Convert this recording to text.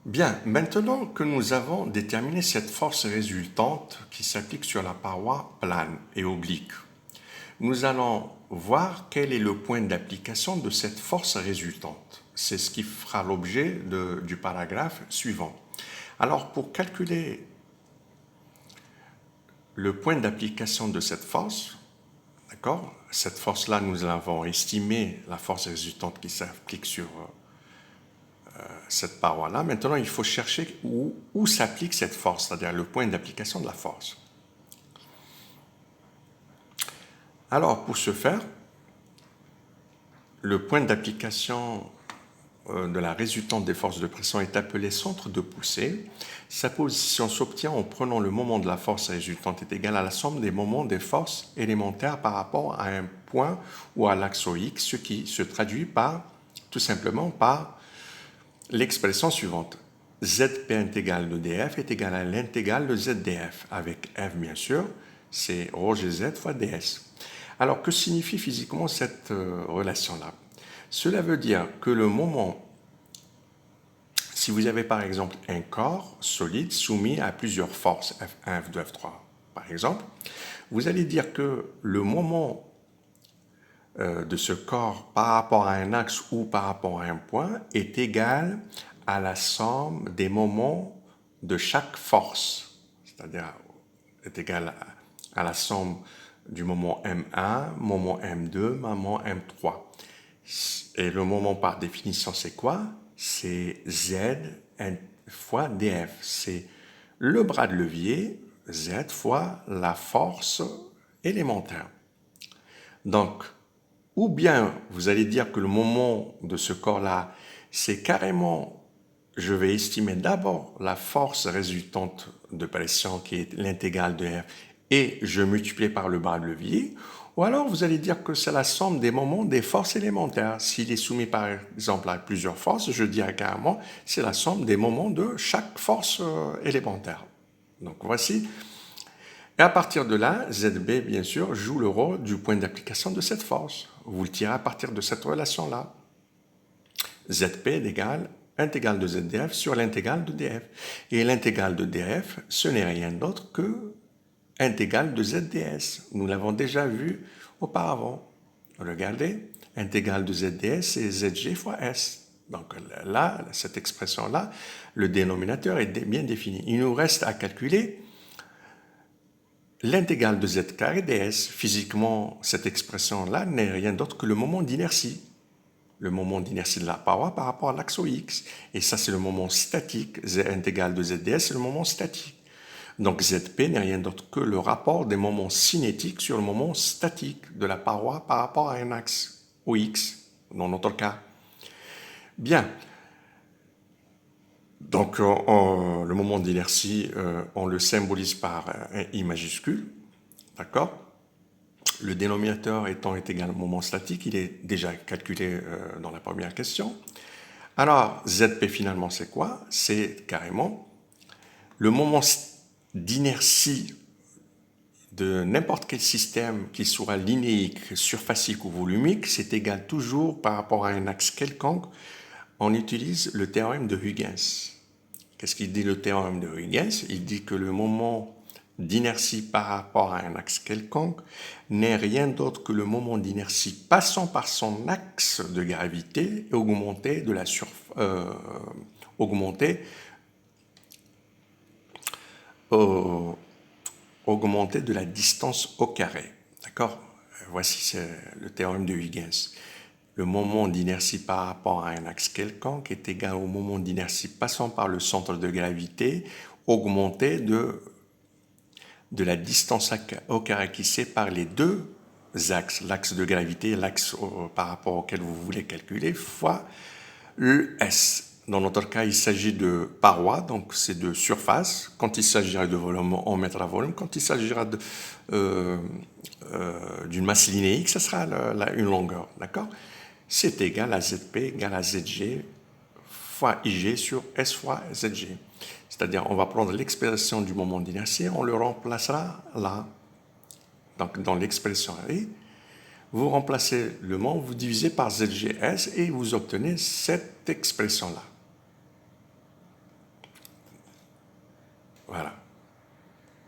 Bien, maintenant que nous avons déterminé cette force résultante qui s'applique sur la paroi plane et oblique, nous allons voir quel est le point d'application de cette force résultante. C'est ce qui fera l'objet du paragraphe suivant. Alors, pour calculer le point d'application de cette force, d'accord, cette force-là, nous avons estimé la force résultante qui s'applique sur cette paroi-là. Maintenant, il faut chercher où s'applique cette force, c'est-à-dire le point d'application de la force. Alors, pour ce faire, le point d'application de la résultante des forces de pression est appelé centre de poussée. Sa position s'obtient en prenant le moment de la force résultante est égal à la somme des moments des forces élémentaires par rapport à un point ou à l'axe X, ce qui se traduit tout simplement par l'expression suivante. ZP intégrale de df est égal à l'intégrale de ZDF, avec f bien sûr, c'est ρ gz fois ds. Alors que signifie physiquement cette relation-là? Cela veut dire que le moment, si vous avez par exemple un corps solide soumis à plusieurs forces, F1, F2, F3 par exemple, vous allez dire que le moment de ce corps par rapport à un axe ou par rapport à un point est égal à la somme des moments de chaque force, c'est-à-dire est égal à la somme du moment M1, moment M2, moment M3. Et le moment par définition, c'est quoi? C'est Z fois df. C'est le bras de levier, Z fois la force élémentaire. Donc, ou bien vous allez dire que le moment de ce corps-là, c'est carrément, je vais estimer d'abord la force résultante de pression qui est l'intégrale de F et je multiplie par le bras de levier, ou alors vous allez dire que c'est la somme des moments des forces élémentaires. S'il est soumis par exemple à plusieurs forces, je dirais carrément c'est la somme des moments de chaque force élémentaire. Donc voici. Et à partir de là, ZB, bien sûr, joue le rôle du point d'application de cette force. Vous le tirez à partir de cette relation-là. ZP est égal intégrale de ZDF sur l'intégrale de DF. Et l'intégrale de DF, ce n'est rien d'autre que intégrale de ZDS. Nous l'avons déjà vu auparavant. Regardez, intégrale de ZDS, c'est ZG fois S. Donc là, cette expression-là, le dénominateur est bien défini. Il nous reste à calculer l'intégrale de z carré ds. Physiquement, cette expression-là n'est rien d'autre que le moment d'inertie. Le moment d'inertie de la paroi par rapport à l'axe X. Et ça, c'est le moment statique. Z intégrale de zds, c'est le moment statique. Donc Zp n'est rien d'autre que le rapport des moments cinétiques sur le moment statique de la paroi par rapport à un axe OX, dans notre cas. Bien. Donc le moment d'inertie, on le symbolise par un I majuscule. D'accord? Le dénominateur étant est égal au moment statique, il est déjà calculé dans la première question. Alors, Zp finalement, c'est quoi? C'est carrément le moment d'inertie de n'importe quel système, qu'il soit linéique, surfacique ou volumique, c'est égal toujours par rapport à un axe quelconque. On utilise le théorème de Huygens. Qu'est-ce qu'il dit le théorème de Huygens? Il dit que le moment d'inertie par rapport à un axe quelconque n'est rien d'autre que le moment d'inertie passant par son axe de gravité et augmenté de la augmenté de la distance au carré. D'accord? Voici le théorème de Huygens. Le moment d'inertie par rapport à un axe quelconque est égal au moment d'inertie passant par le centre de gravité augmenté de la distance au carré qui sépare les deux axes, l'axe de gravité et l'axe par rapport auquel vous voulez calculer, fois le S. Dans notre cas, il s'agit de parois, donc c'est de surface. Quand il s'agira de volume, on mettra volume. Quand il s'agira d'une masse linéique, ça sera une longueur. D'accord? C'est égal à Zp égal à Zg fois Ig sur S fois Zg. C'est-à-dire, on va prendre l'expression du moment d'inertie, on le remplacera là. Donc, dans l'expression R, vous remplacez le moment, vous divisez par ZGS et vous obtenez cette expression-là. Voilà.